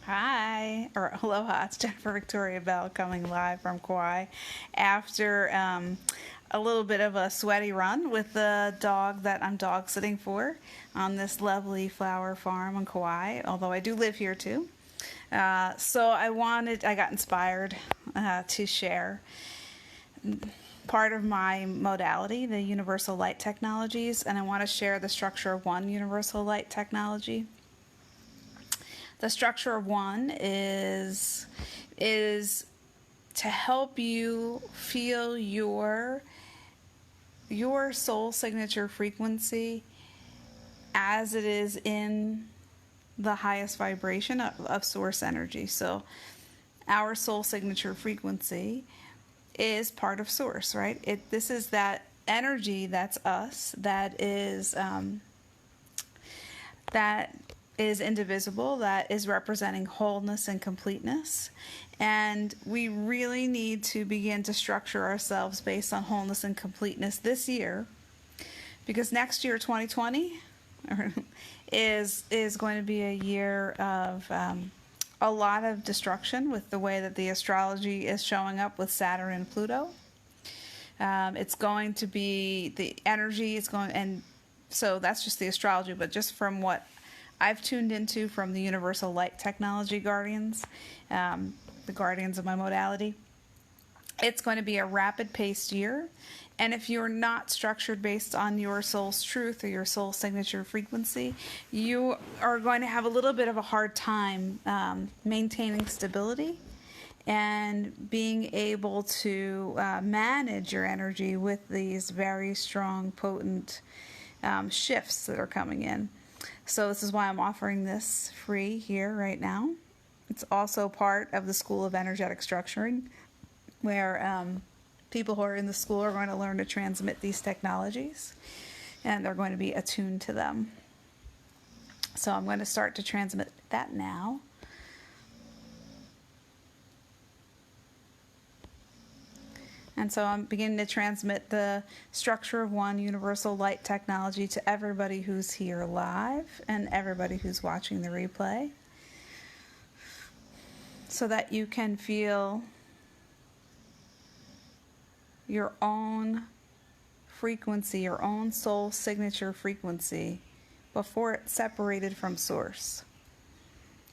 Hi, or aloha, it's Jennifer Victoria Bell coming live from Kauai after a little bit of a sweaty run with the dog that I'm dog sitting for on this lovely flower farm on Kauai, although I do live here too. I got inspired to share part of my modality, the Universal Light Technologies, and I want to share the structure of one Universal Light Technology. The structure of one is to help you feel your soul signature frequency as it is in the highest vibration of source energy. So our soul signature frequency is part of source, right? This is that energy that's us, that is indivisible, that is representing wholeness and completeness. And we really need to begin to structure ourselves based on wholeness and completeness this year, because next year, 2020, is going to be a year of a lot of destruction with the way that the astrology is showing up with Saturn and Pluto. It's going to be the energy is going, and so that's just the astrology, but just from what I've tuned into from the Universal Light Technology Guardians, the guardians of my modality, it's going to be a rapid paced year. And if you're not structured based on your soul's truth or your soul signature frequency, you are going to have a little bit of a hard time maintaining stability and being able to manage your energy with these very strong, potent shifts that are coming in. So this is why I'm offering this free here right now. It's also part of the School of Energetic Structuring, where people who are in the school are going to learn to transmit these technologies, and they're going to be attuned to them. So I'm going to start to transmit that now. And so I'm beginning to transmit the structure of one Universal Light Technology to everybody who's here live and everybody who's watching the replay, so that you can feel your own frequency, your own soul signature frequency before it's separated from source.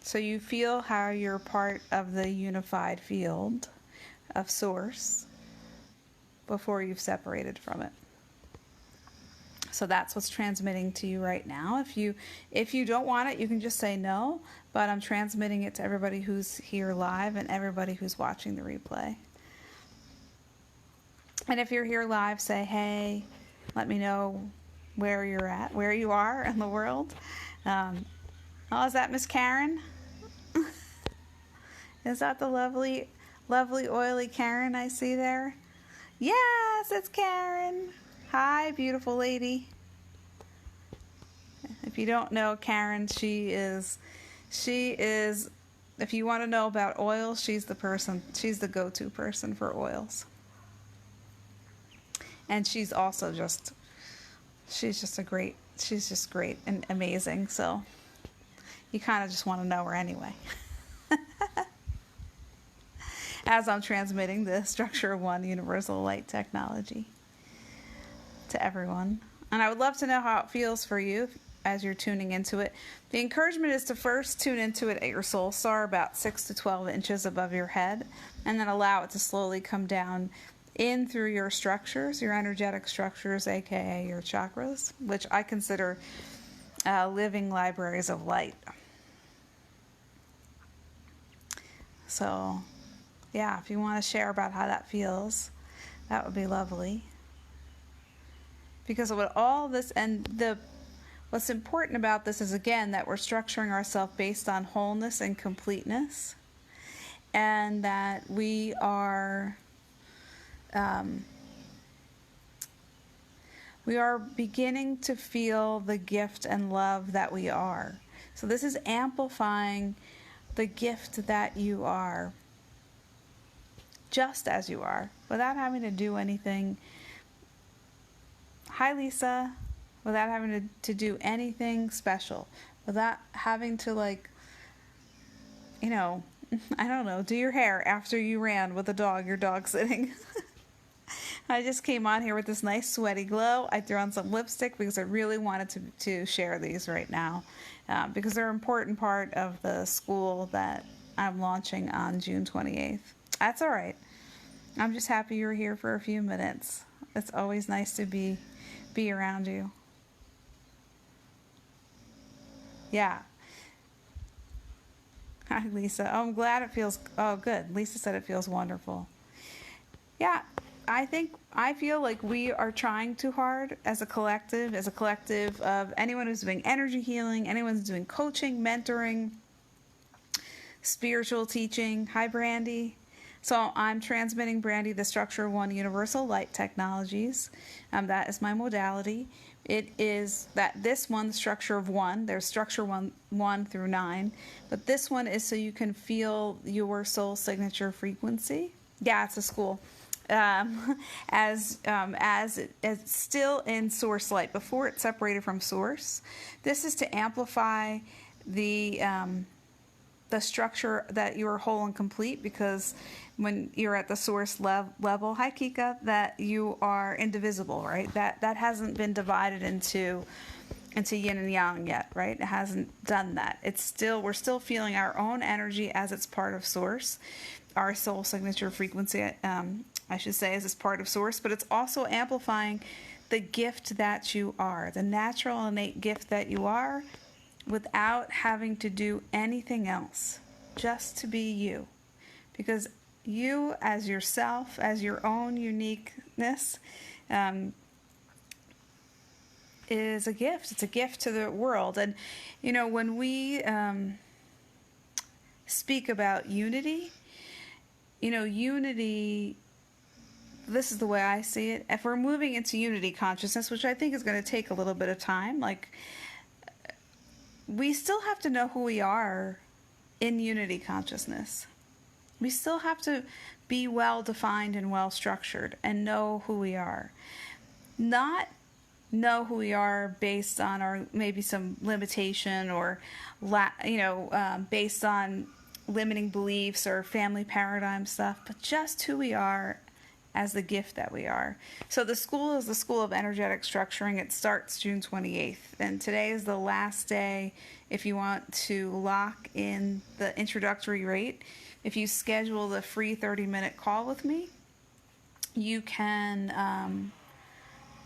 So you feel how you're part of the unified field of source before you've separated from it. So that's what's transmitting to you right now. If you don't want it, you can just say no, but I'm transmitting it to everybody who's here live and everybody who's watching the replay. And if you're here live, say, hey, let me know where you're at, where you are in the world. Is that Miss Karen? Is that the lovely, oily Karen I see there? Yes, it's Karen. Hi, beautiful lady. If you don't know Karen, she is, if you want to know about oils, she's the go-to person for oils. And she's just great and amazing. So you kind of just want to know her anyway. As I'm transmitting the structure of one Universal Light Technology to everyone. And I would love to know how it feels for you as you're tuning into it. The encouragement is to first tune into it at your soul star, about 6 to 12 inches above your head, and then allow it to slowly come down in through your structures, your energetic structures, aka your chakras, which I consider living libraries of light. So, yeah, if you want to share about how that feels, that would be lovely. Because of what all this, and what's important about this is, again, that we're structuring ourselves based on wholeness and completeness, and that we are beginning to feel the gift and love that we are. So this is amplifying the gift that you are, just as you are, without having to do anything. Hi, Lisa. Without having to do anything special, without having to you know, I don't know, do your hair after you ran with your dog sitting. I just came on here with this nice sweaty glow. I threw on some lipstick because I really wanted to share these right now because they're an important part of the school that I'm launching on June 28th. That's all right. I'm just happy you're here for a few minutes. It's always nice to be around you. Yeah. Hi, Lisa. Oh, I'm glad it feels, oh, good. Lisa said it feels wonderful. Yeah, I feel like we are trying too hard as a collective of anyone who's doing energy healing, anyone who's doing coaching, mentoring, spiritual teaching. Hi, Brandy. So I'm transmitting, Brandy, the Structure of One Universal Light Technologies. That is my modality. It is that this one, the Structure of One, there's Structure 1 through 9, but this one is so you can feel your soul signature frequency. Yeah, it's a school. As it's still in source light, before it's separated from source. This is to amplify the structure that you're whole and complete, because when you're at the source level, hi Kika, that you are indivisible, right? That hasn't been divided into yin and yang yet, right? It hasn't done that. We're still feeling our own energy as it's part of source. Our soul signature frequency, I should say, as it's part of source, but it's also amplifying the gift that you are, the natural innate gift that you are, without having to do anything else, just to be you. Because you as yourself, as your own uniqueness, is a gift. It's a gift to the world. And, you know, when we speak about unity, unity, this is the way I see it. If we're moving into unity consciousness, which I think is going to take a little bit of time, like, we still have to know who we are in unity consciousness. We still have to be well defined and well structured and know who we are. Not know who we are based on our maybe some limitation or based on limiting beliefs or family paradigm stuff, but just who we are as the gift that we are. So the school is the School of Energetic Structuring. It starts June 28th, and today is the last day if you want to lock in the introductory rate. If you schedule the free 30-minute call with me, you can,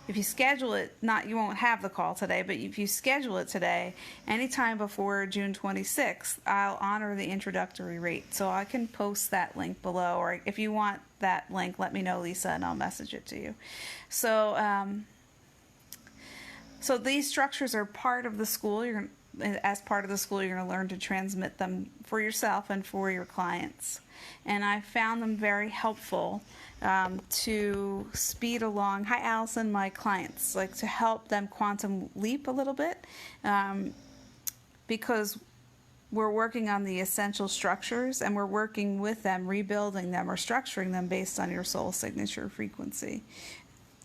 if you schedule it, you won't have the call today, but if you schedule it today, anytime before June 26th, I'll honor the introductory rate. So I can post that link below, or if you want that link, let me know, Lisa, and I'll message it to you. So, so these structures are part of the school. As part of the school, you're going to learn to transmit them for yourself and for your clients. And I found them very helpful to speed along, hi Allison, my clients, like to help them quantum leap a little bit, because we're working on the essential structures and we're working with them, rebuilding them or structuring them based on your soul signature frequency.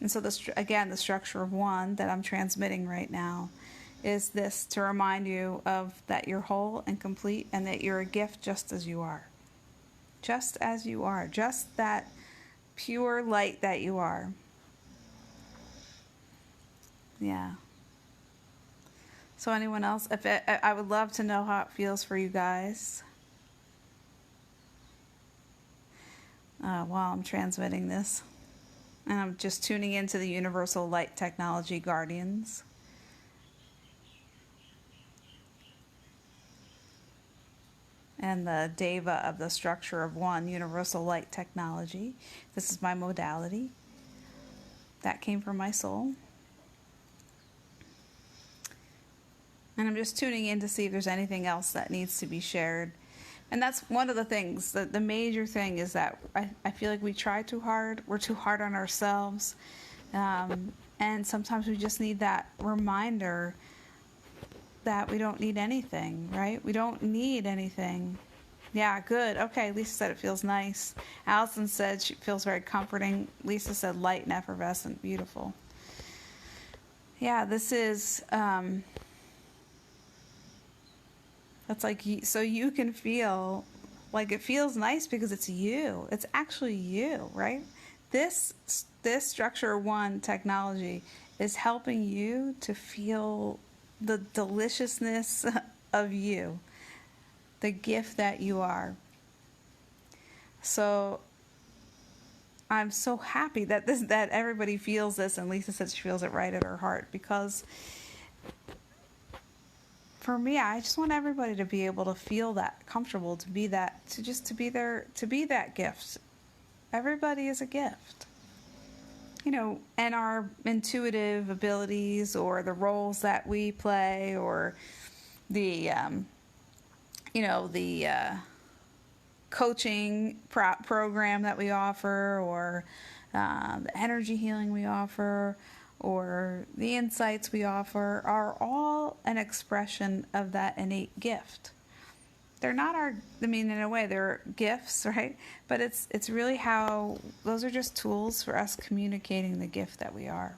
And so again, the structure of one that I'm transmitting right now is this, to remind you of that you're whole and complete and that you're a gift just as you are. Just as you are. Just that pure light that you are. Yeah. So anyone else? I would love to know how it feels for you guys while I'm transmitting this. And I'm just tuning into the Universal Light Technology Guardians. And the Deva of the Structure of One, Universal Light Technology. This is my modality. That came from my soul. And I'm just tuning in to see if there's anything else that needs to be shared. And that's one of the things, the major thing is that I feel like we try too hard. We're too hard on ourselves. And sometimes we just need that reminder that we don't need anything, right? We don't need anything. Yeah, good. Okay, Lisa said it feels nice. Allison said she feels very comforting. Lisa said light and effervescent. Beautiful. Yeah, this is That's like, so you can feel like it feels nice because it's you. It's actually you, right? This this Structure One technology is helping you to feel the deliciousness of you, the gift that you are. So I'm so happy that that everybody feels this, and Lisa said she feels it right at her heart, because for me, I just want everybody to be able to feel that comfortable, to be that, to be there, to be that gift. Everybody is a gift. And our intuitive abilities, or the roles that we play, or the, the coaching program that we offer, or the energy healing we offer, or the insights we offer, are all an expression of that innate gift. They're not in a way, they're gifts, right? But it's really how, those are just tools for us communicating the gift that we are.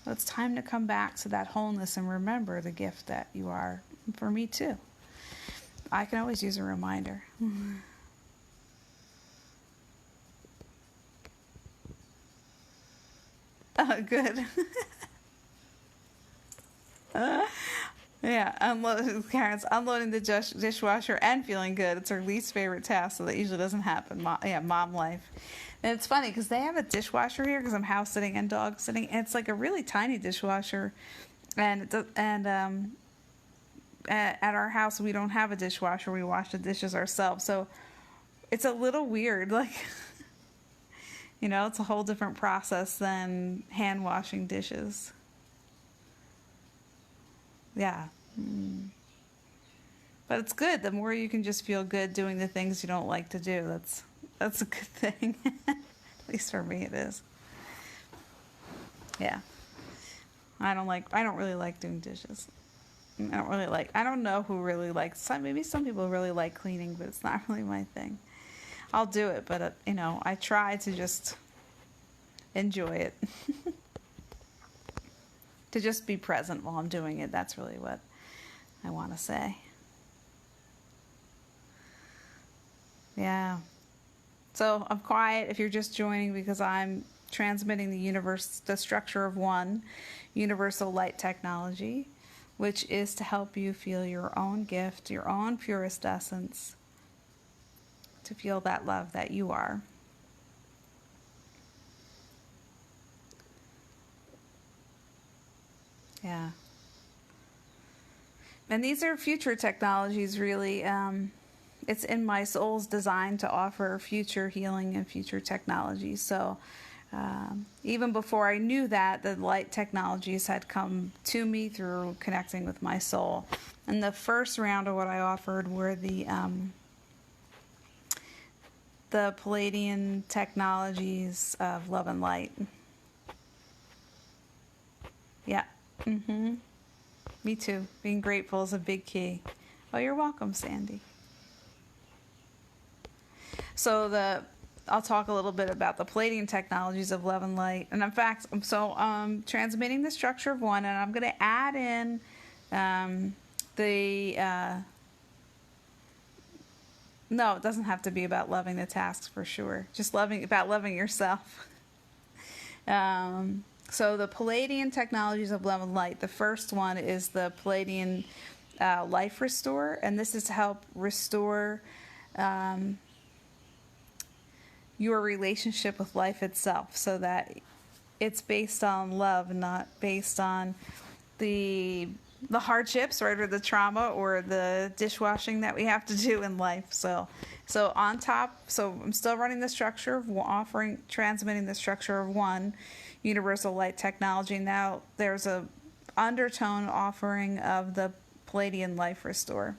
So it's time to come back to that wholeness and remember the gift that you are. For me too. I can always use a reminder. Oh, good. Yeah, Karen's unloading the dishwasher and feeling good. It's her least favorite task, so that usually doesn't happen. Mom life. And it's funny because they have a dishwasher here, because I'm house sitting and dog sitting, and it's like a really tiny dishwasher. And at our house we don't have a dishwasher. We wash the dishes ourselves, so it's a little weird. Like, it's a whole different process than hand washing dishes. Yeah. But it's good. The more you can just feel good doing the things you don't like to do, that's a good thing. At least for me it is. Yeah. I don't really like doing dishes. I don't know who really likes, maybe some people really like cleaning, but it's not really my thing. I'll do it, but I try to just enjoy it. To just be present while I'm doing it. That's really what I want to say. Yeah. So I'm quiet if you're just joining, because I'm transmitting the Structure of One, universal light technology, which is to help you feel your own gift, your own purest essence, to feel that love that you are. Yeah. And these are future technologies, really. It's in my soul's design to offer future healing and future technology. So even before I knew that, the light technologies had come to me through connecting with my soul. And the first round of what I offered were the Palladian technologies of love and light. Yeah. Me too. Being grateful is a big key. Oh, you're welcome, Sandy. So I'll talk a little bit about the Palladian technologies of love and light. And in fact, transmitting the Structure of One, and I'm going to add in no, it doesn't have to be about loving the tasks, for sure. Just about loving yourself. So the Palladian technologies of love and light. The first one is the Palladian Life Restore, and this is to help restore your relationship with life itself, so that it's based on love, not based on the hardships, right, or the trauma, or the dishwashing that we have to do in life. So on top, I'm still running the structure of transmitting the Structure of One, universal light technology. Now there's a undertone offering of the Palladian Life Restore.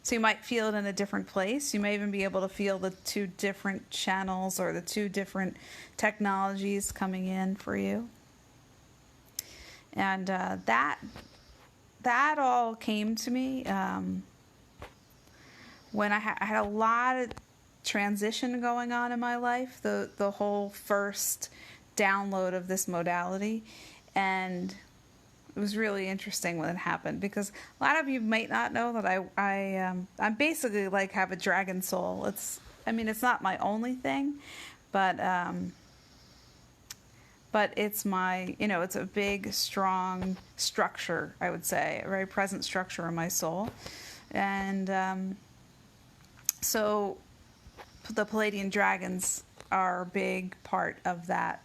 So you might feel it in a different place. You may even be able to feel the two different channels, or the two different technologies coming in for you. And that all came to me when I had a lot of transition going on in my life, the whole first download of this modality. And was really interesting when it happened, because a lot of you might not know that I'm basically like have a dragon soul. It's not my only thing, but it's my, it's a big, strong structure, I would say, a very present structure in my soul. And so the Pleiadian dragons are a big part of that,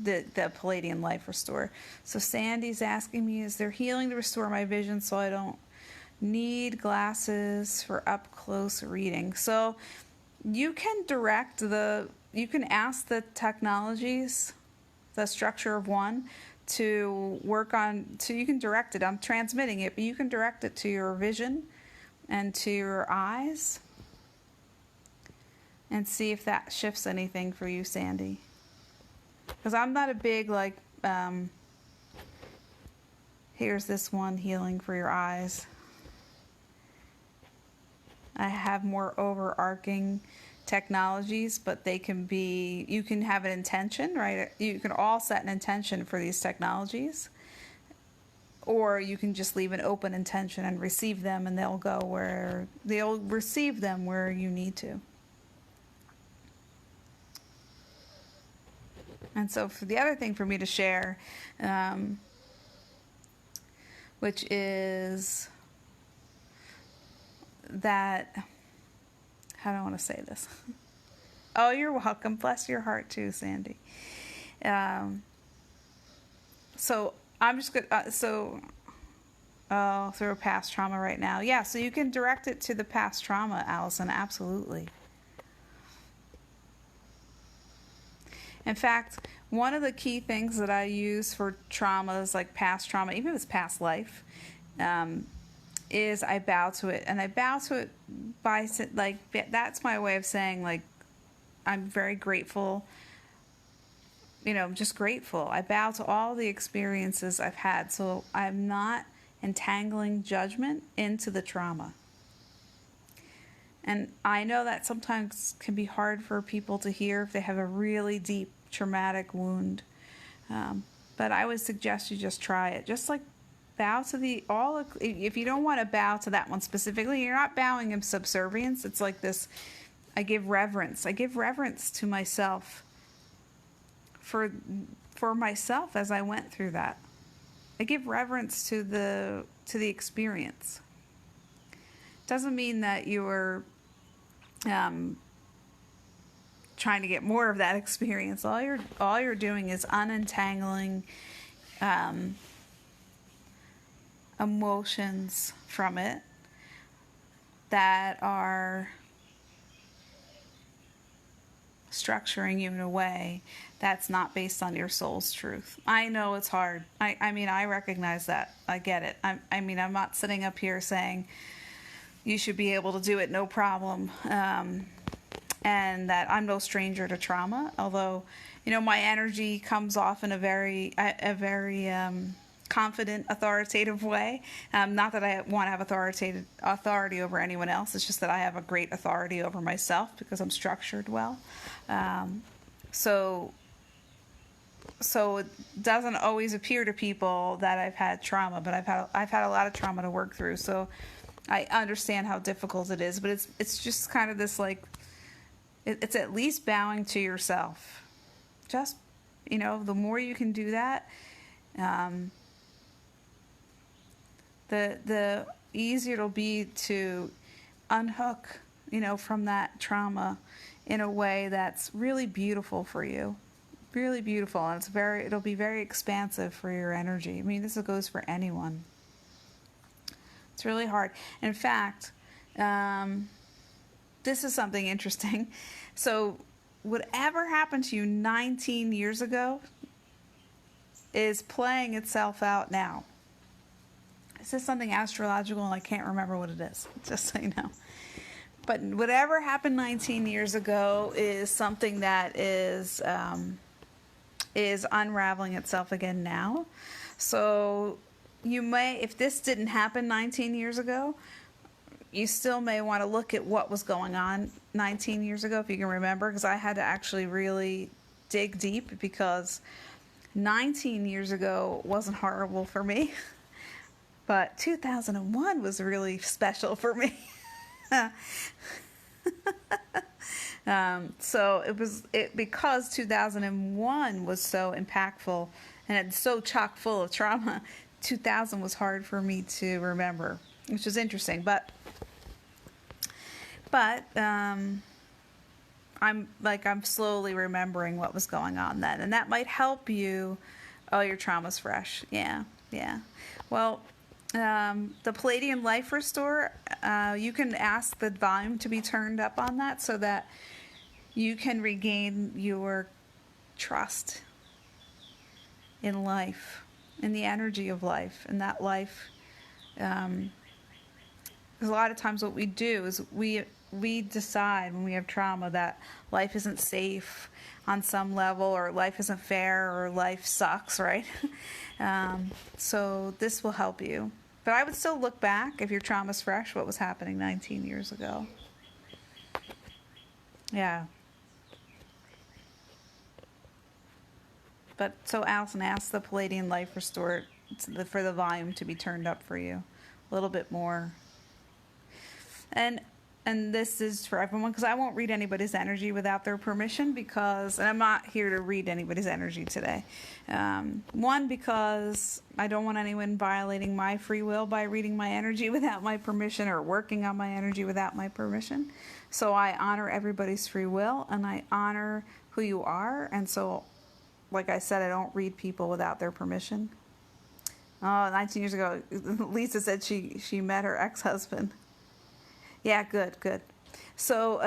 the Pleiadian life restore. So Sandy's asking me, is there healing to restore my vision so I don't need glasses for up close reading? So you can ask the technologies, the structure of one, to work on, so you can direct it. I'm transmitting it, but you can direct it to your vision and to your eyes and see if that shifts anything for you, Sandy. Because I'm not a big, here's this one healing for your eyes. I have more overarching technologies, but they can be, you can have an intention, right? You can all set an intention for these technologies, or you can just leave an open intention and receive them, and they'll receive them where you need to. And so for the other thing for me to share, which is that, how do I want to say this? Oh, you're welcome. Bless your heart too, Sandy. So I'm just good. Through a past trauma right now. Yeah, so you can direct it to the past trauma, Allison. Absolutely. In fact, one of the key things that I use for traumas, like past trauma, even if it's past life, is I bow to it. And I bow to it by, that's my way of saying, I'm very grateful, just grateful. I bow to all the experiences I've had, so I'm not entangling judgment into the trauma. And I know that sometimes can be hard for people to hear if they have a really deep traumatic wound. But I would suggest you just try it. Just bow to if you don't want to bow to that one specifically, you're not bowing in subservience. It's like this, I give reverence. I give reverence to myself for myself as I went through that. I give reverence to the experience. Doesn't mean that you're trying to get more of that experience. All you're doing is unentangling emotions from it that are structuring you in a way that's not based on your soul's truth. I know it's hard. I recognize that. I get it. I'm not sitting up here saying you should be able to do it no problem, and that I'm no stranger to trauma. Although, my energy comes off in a very confident, authoritative way. Not that I want to have authority over anyone else. It's just that I have a great authority over myself because I'm structured well. So it doesn't always appear to people that I've had trauma, but I've had a lot of trauma to work through. So I understand how difficult it is, but it's just kind of this it's at least bowing to yourself. Just, the more you can do that, the easier it'll be to unhook, from that trauma in a way that's really beautiful for you. Really beautiful, and it'll be very expansive for your energy. This goes for anyone. It's really hard. In fact, this is something interesting. So whatever happened to you 19 years ago is playing itself out now. This is something astrological, and I can't remember what it is, just so you know. But whatever happened 19 years ago is something that is unraveling itself again now. So you may, if this didn't happen 19 years ago, you still may want to look at what was going on 19 years ago, if you can remember, because I had to actually really dig deep, because 19 years ago wasn't horrible for me. But 2001 was really special for me. So because 2001 was so impactful and it's so chock full of trauma. 2000 was hard for me to remember, which is interesting. But I'm slowly remembering what was going on then, and that might help you. Oh, your trauma's fresh. Yeah. Well, the Palladium Life Restore, you can ask the volume to be turned up on that so that you can regain your trust in life, in the energy of life, and that life. Because a lot of times what we do is we decide when we have trauma that life isn't safe on some level, or life isn't fair, or life sucks, right? So this will help you. But I would still look back, if your trauma's fresh, what was happening 19 years ago. Yeah. But so Allison asked the Palladium Life Restore for the volume to be turned up for you a little bit more. And this is for everyone, because I won't read anybody's energy without their permission, and I'm not here to read anybody's energy today. One, because I don't want anyone violating my free will by reading my energy without my permission, or working on my energy without my permission. So I honor everybody's free will, and I honor who you are. And so, like I said, I don't read people without their permission. Oh, 19 years ago, Lisa said she met her ex-husband. Yeah, good. So,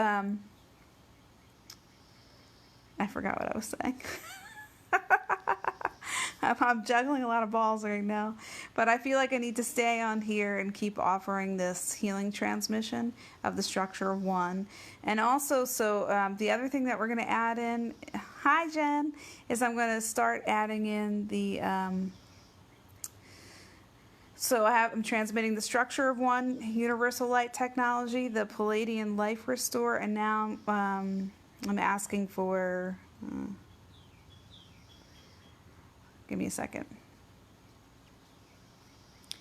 I forgot what I was saying. I'm juggling a lot of balls right now. But I feel like I need to stay on here and keep offering this healing transmission of the structure of one. And also, the other thing that we're going to add in, hi Jen, is I'm going to start adding in the... I'm transmitting the structure of one, universal light technology, the Palladium Life Restore, and now I'm asking for, give me a second.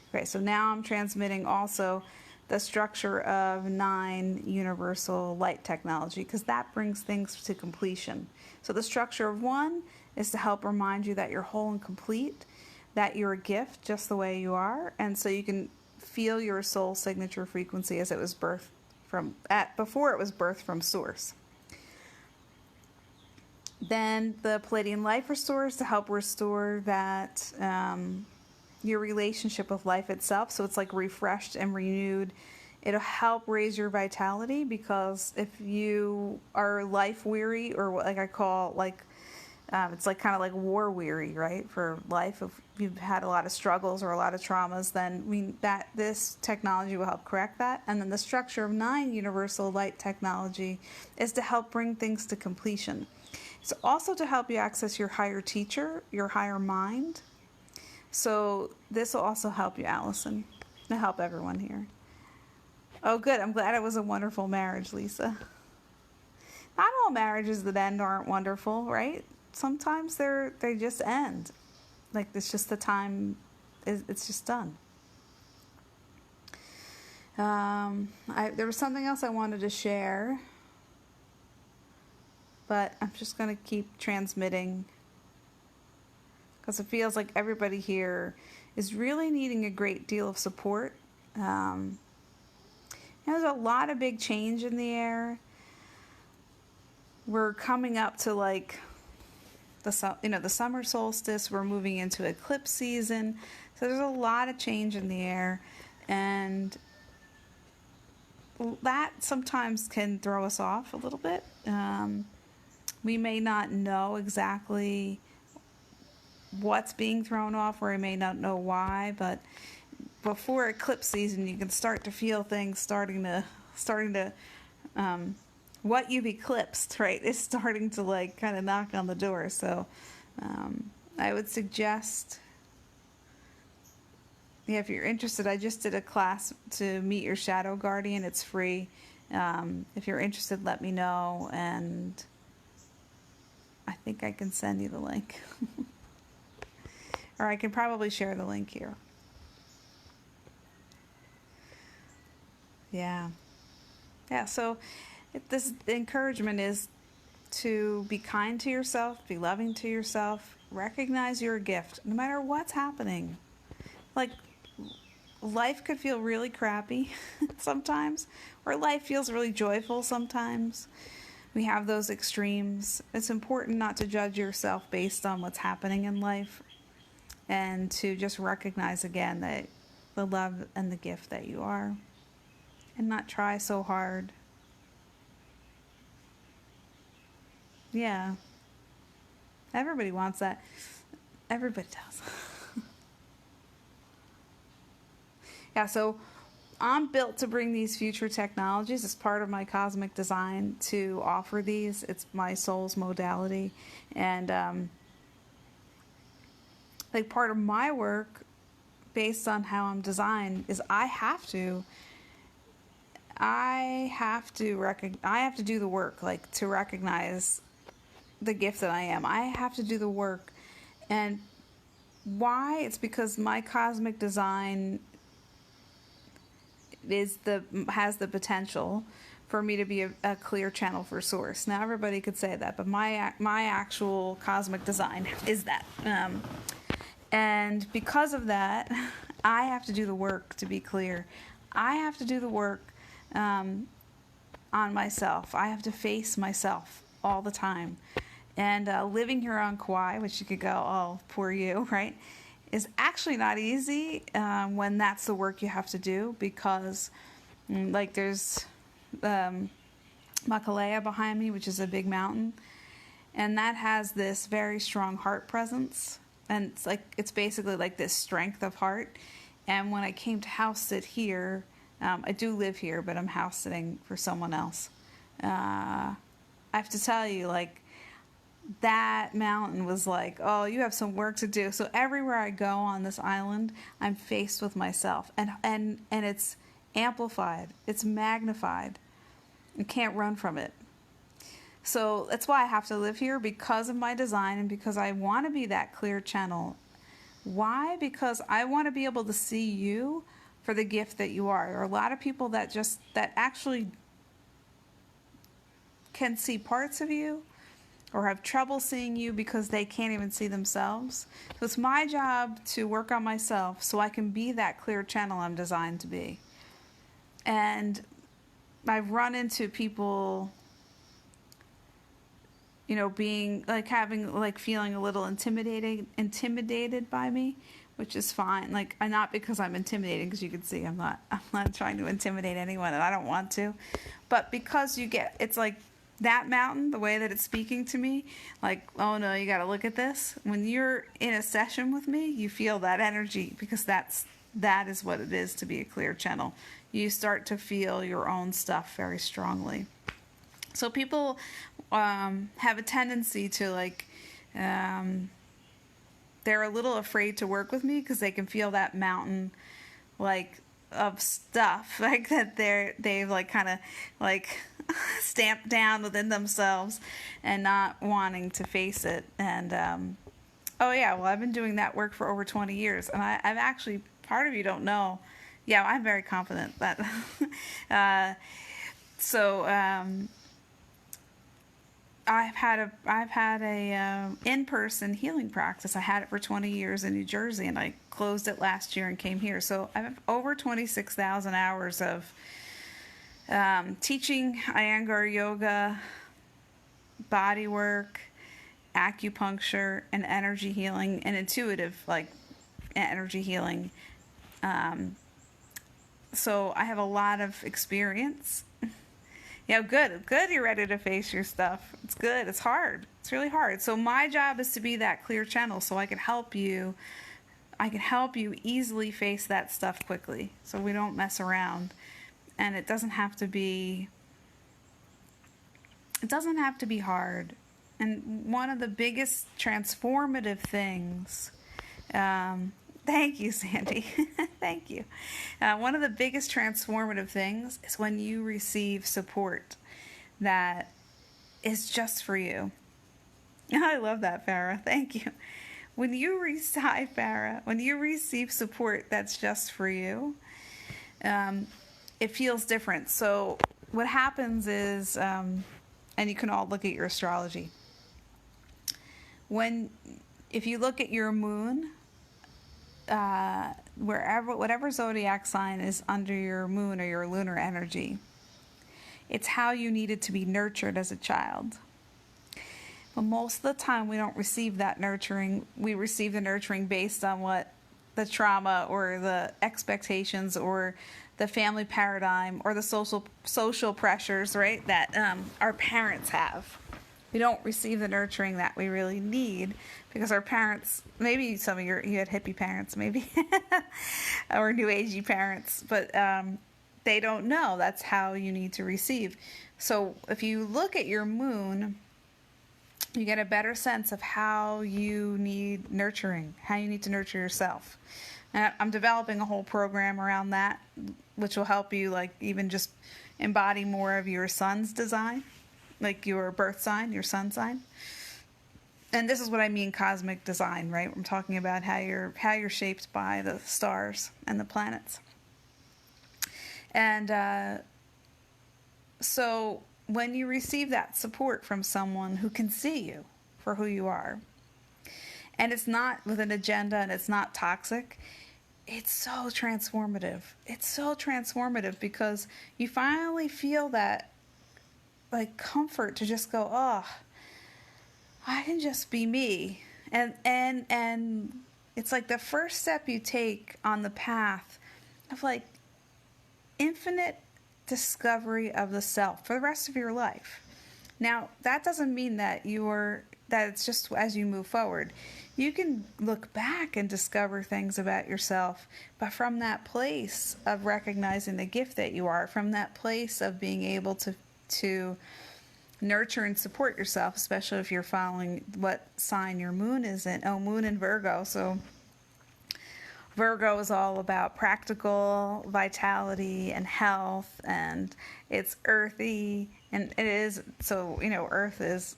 Okay, so now I'm transmitting also the structure of 9 universal light technology, because that brings things to completion. So the structure of 1 is to help remind you that you're whole and complete, that you're a gift just the way you are, and so you can feel your soul signature frequency as it was before it was birthed from source. Then the Palladium Life Restores to help restore that your relationship with life itself, so it's like refreshed and renewed. It'll help raise your vitality, because if you are life weary, or what I call it's like kind of like war weary, right? For life, if you've had a lot of struggles or a lot of traumas, then this technology will help correct that. And then the structure of 9 universal light technology is to help bring things to completion. It's also to help you access your higher teacher, your higher mind. So this will also help you, Allison, to help everyone here. Oh, good. I'm glad it was a wonderful marriage, Lisa. Not all marriages that end aren't wonderful, right? Sometimes they just end. Like, it's just the time, it's just done. There was something else I wanted to share, but I'm just going to keep transmitting, because it feels like everybody here is really needing a great deal of support. There's a lot of big change in the air. We're coming up to the summer solstice. We're moving into eclipse season, so there's a lot of change in the air, and that sometimes can throw us off a little bit. We may not know exactly what's being thrown off, or we may not know why, but before eclipse season, you can start to feel things starting to what you've eclipsed, right, is starting to kind of knock on the door. So I would suggest, if you're interested, I just did a class to meet your shadow guardian. It's free. If you're interested, let me know, and I think I can send you the link. Or I can probably share the link here. Yeah. Yeah. So this encouragement is to be kind to yourself, be loving to yourself, recognize you're a gift, no matter what's happening. Like, life could feel really crappy sometimes, or life feels really joyful sometimes. We have those extremes. It's important not to judge yourself based on what's happening in life, and to just recognize again that the love and the gift that you are, and not try so hard. Yeah, everybody wants that. Everybody does. Yeah, so I'm built to bring these future technologies as part of my cosmic design to offer these. It's my soul's modality. And like, part of my work, based on how I'm designed, is I have to do the work, like, to recognize the gift that I am. I have to do the work. And why? It's because my cosmic design has the potential for me to be a clear channel for source. Now, everybody could say that, but my actual cosmic design is that. And because of that, I have to do the work to be clear. I have to do the work on myself. I have to face myself all the time. And living here on Kauai, which you could go, oh, poor you, right, is actually not easy when that's the work you have to do, because like, there's Makalea behind me, which is a big mountain, and that has this very strong heart presence, and it's basically like this strength of heart. And when I came to house sit here, I do live here, but I'm house sitting for someone else. I have to tell you, like, that mountain was like, oh, you have some work to do. So everywhere I go on this island, I'm faced with myself, and it's amplified, it's magnified. You can't run from it. So that's why I have to live here, because of my design, and because I want to be that clear channel. Why? Because I want to be able to see you for the gift that you are. There are a lot of people that actually can see parts of you, or have trouble seeing you because they can't even see themselves. So it's my job to work on myself so I can be that clear channel I'm designed to be. And I've run into people, being like, feeling a little intimidated by me, which is fine. Like, not because I'm intimidating, because you can see I'm not trying to intimidate anyone, and I don't want to, but because it's like, that mountain, the way that it's speaking to me, like, oh no, you got to look at this. When you're in a session with me, you feel that energy, because that is what it is to be a clear channel. You start to feel your own stuff very strongly. So people have a tendency to, like, they're a little afraid to work with me because they can feel that mountain, like, of stuff, like, that they've like, kind of like stamped down within themselves, and not wanting to face it. And oh yeah, well, I've been doing that work for over 20 years, and I've actually, part of you don't know, yeah, I'm very confident that I've had a in-person healing practice. I had it for 20 years in New Jersey, and I closed it last year and came here. So I have over 26,000 hours of teaching Iyengar yoga, body work, acupuncture, and energy healing, and intuitive, like, energy healing. So I have a lot of experience. Yeah, good. You're ready to face your stuff. It's good. It's hard. It's really hard. So my job is to be that clear channel, so I can help you. I can help you easily face that stuff quickly, so we don't mess around. And it doesn't have to be hard. And one of the biggest transformative things, thank you, Sandy. Thank you. One of the biggest transformative things is when you receive support that is just for you. I love that, Farah. Thank you. When you receive support that's just for you, it feels different. So what happens is, and you can all look at your astrology. If you look at your moon, whatever zodiac sign is under your moon or your lunar energy, it's how you needed to be nurtured as a child. But most of the time we don't receive that nurturing. We receive the nurturing based on what the trauma or the expectations or the family paradigm or the social pressures, right, that our parents have. We don't receive the nurturing that we really need because our parents, maybe some of you had hippie parents, maybe, or new agey parents, but they don't know that's how you need to receive. So if you look at your moon, you get a better sense of how you need nurturing, how you need to nurture yourself. And I'm developing a whole program around that, which will help you like even just embody more of your sun's design, like your birth sign, your sun sign. And this is what I mean cosmic design, right? I'm talking about how you're shaped by the stars and the planets. And so when you receive that support from someone who can see you for who you are, and it's not with an agenda and it's not toxic, it's so transformative. It's so transformative because you finally feel that like comfort to just go, oh, I can just be me. And it's like the first step you take on the path of like infinite discovery of the self for the rest of your life. Now, that doesn't mean that it's just as you move forward. You can look back and discover things about yourself, but from that place of recognizing the gift that you are, from that place of being able to nurture and support yourself, especially if you're following what sign your moon is in. Oh, moon in Virgo. So Virgo is all about practical vitality and health, and it's earthy, and it is, so, Earth is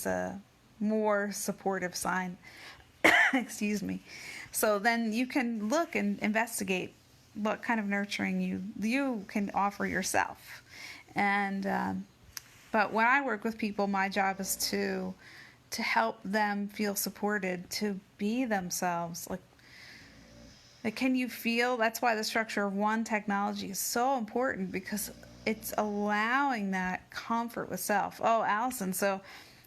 a more supportive sign. Excuse me. So then you can look and investigate what kind of nurturing you can offer yourself. And but when I work with people, my job is to help them feel supported, to be themselves. Like, can you feel? That's why the structure of one technology is so important, because it's allowing that comfort with self. Oh, Allison, so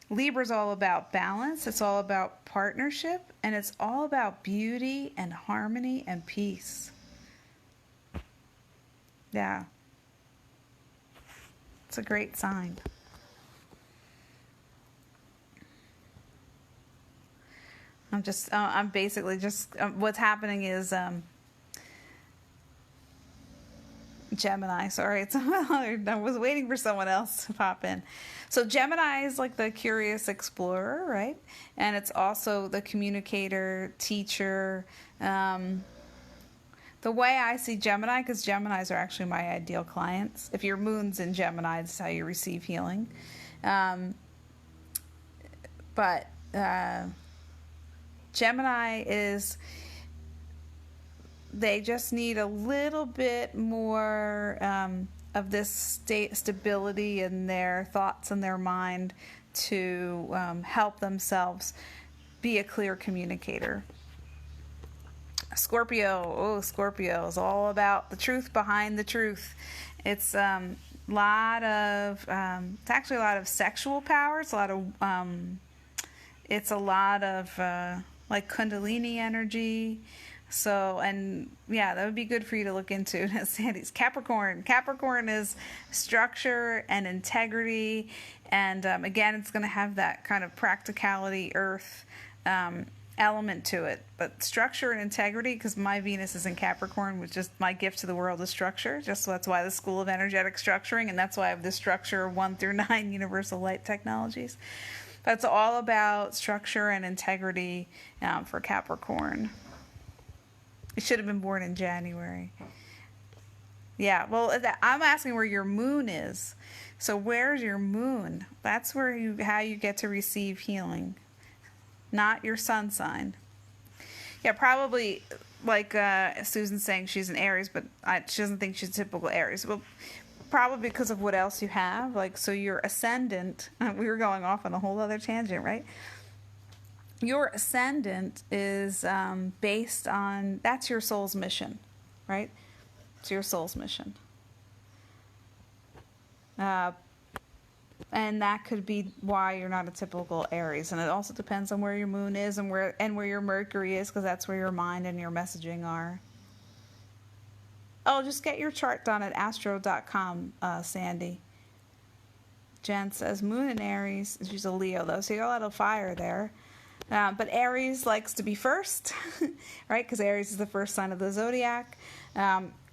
Libra's all about balance. It's all about partnership, and it's all about beauty and harmony and peace. Yeah. It's a great sign. I'm basically just, what's happening is, Gemini, sorry, I was waiting for someone else to pop in. So Gemini is like the curious explorer, right? And it's also the communicator, teacher. The way I see Gemini, because Geminis are actually my ideal clients. If your moon's in Gemini, that's how you receive healing. But Gemini they just need a little bit more of this stability in their thoughts and their mind to help themselves be a clear communicator. Scorpio is all about the truth behind the truth. It's it's actually a lot of sexual power. It's a lot of like Kundalini energy. So, and yeah, that would be good for you to look into. Sandy's Capricorn. Capricorn is structure and integrity. And again, it's going to have that kind of practicality, earth element to it. But structure and integrity, because my Venus is in Capricorn, which is my gift to the world is structure. Just so that's why the School of Energetic Structuring, and that's why I have the structure 1 through 9 Universal Light Technologies. That's all about structure and integrity for Capricorn. It should have been born in January. Yeah, well, I'm asking where your moon is. So where's your moon? That's how you get to receive healing, not your sun sign. Yeah, probably like Susan's saying she's an Aries, but she doesn't think she's a typical Aries. Well, probably because of what else you have. Like, so your ascendant, we were going off on a whole other tangent, right? Your ascendant is based on, that's your soul's mission, right? It's your soul's mission. And that could be why you're not a typical Aries. And it also depends on where your moon is and where your Mercury is, because that's where your mind and your messaging are. Oh, just get your chart done at astro.com, Sandy. Jen says moon in Aries. She's a Leo, though, so you got a lot of fire there. But Aries likes to be first, right? Because Aries is the first sign of the zodiac.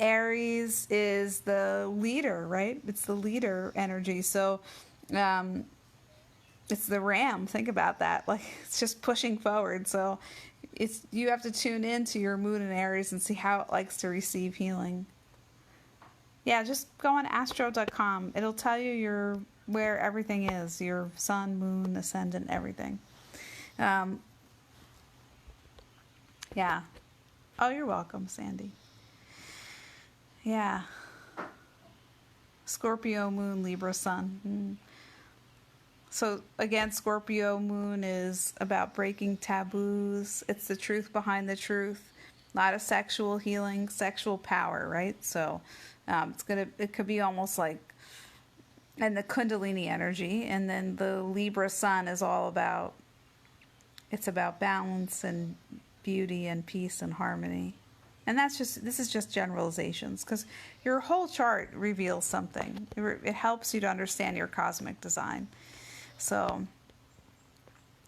Aries is the leader, right? It's the leader energy. So it's the ram. Think about that. Like, it's just pushing forward. So you have to tune into your moon in Aries and see how it likes to receive healing. Yeah, just go on astro.com. It'll tell you where everything is, your sun, moon, ascendant, everything. Yeah. Oh, you're welcome, Sandy. Yeah. Scorpio moon, Libra sun. So again, Scorpio moon is about breaking taboos. It's the truth behind the truth. A lot of sexual healing, sexual power, right? So it could be almost like, and the Kundalini energy, and then the Libra sun is all about, it's about balance and beauty and peace and harmony. And this is just generalizations, because your whole chart reveals something. It helps you to understand your cosmic design. So,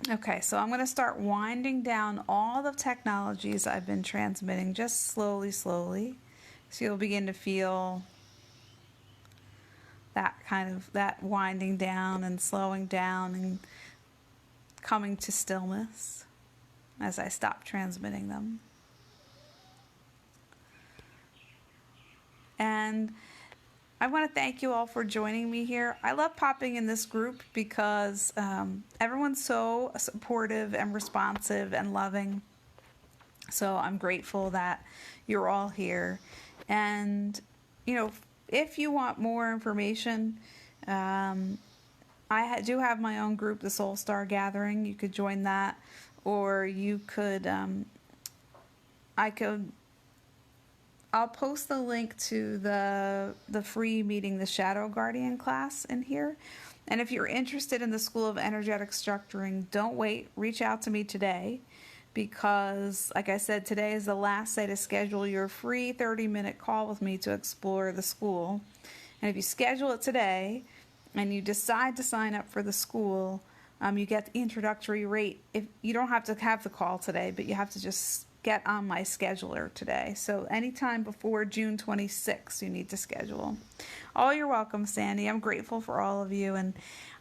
okay, so I'm going to start winding down all the technologies I've been transmitting, just slowly. So you'll begin to feel that winding down and slowing down and coming to stillness as I stop transmitting them. And I want to thank you all for joining me here. I love popping in this group because everyone's so supportive and responsive and loving. So I'm grateful that you're all here. And, if you want more information, I do have my own group, the Soul Star Gathering. You could join that, or you could, I'll post the link to the free Meeting the Shadow Guardian class in here. And if you're interested in the School of Energetic Structuring, don't wait. Reach out to me today, because, like I said, today is the last day to schedule your free 30-minute call with me to explore the school. And if you schedule it today and you decide to sign up for the school, you get the introductory rate. If you don't have to have the call today, but you have to just get on my scheduler today. So anytime before June 26th, you need to schedule. Oh, you're welcome, Sandy. I'm grateful for all of you, and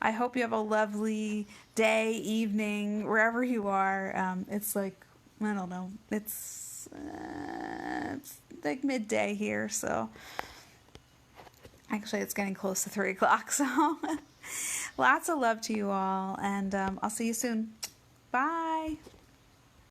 I hope you have a lovely day, evening, wherever you are. It's like, I don't know, it's like midday here, so actually it's getting close to 3 o'clock, so lots of love to you all, and I'll see you soon. Bye.